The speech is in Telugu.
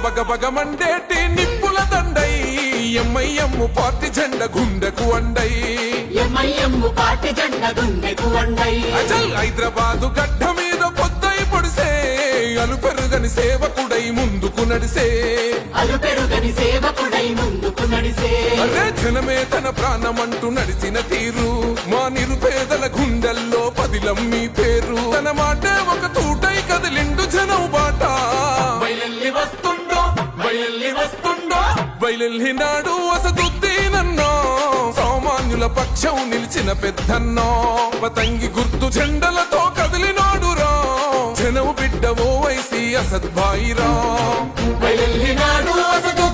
బగ బగ మండేటి నిప్పుల దండై ఎంఐఎం పార్టీ జెండ గుండెకు అండై అచల్ హైదరాబాదు గడ్డ మీద పొద్దై పొడిసే అలుపెరుగని సేవకుడై ముందుకు నడిసే అరే జనమే తన ప్రాణమంటూ నడిచిన తీరు మా నిరుపేదల గుండెల్లో పదిలం మీ పేరు తన మాటే ఒక తూటై కదిలిండు జనం బాట బయలెల్లినాడు అసదుద్దీనన్నో సామాన్యుల పక్షం నిలిచిన పెద్దన్నో పతంగి గుర్తు జెండలతో కదిలినాడు రా జనం బిడ్డ ఓ వైసీ అసద్భాయిరా బయలెల్లినాడు అసదు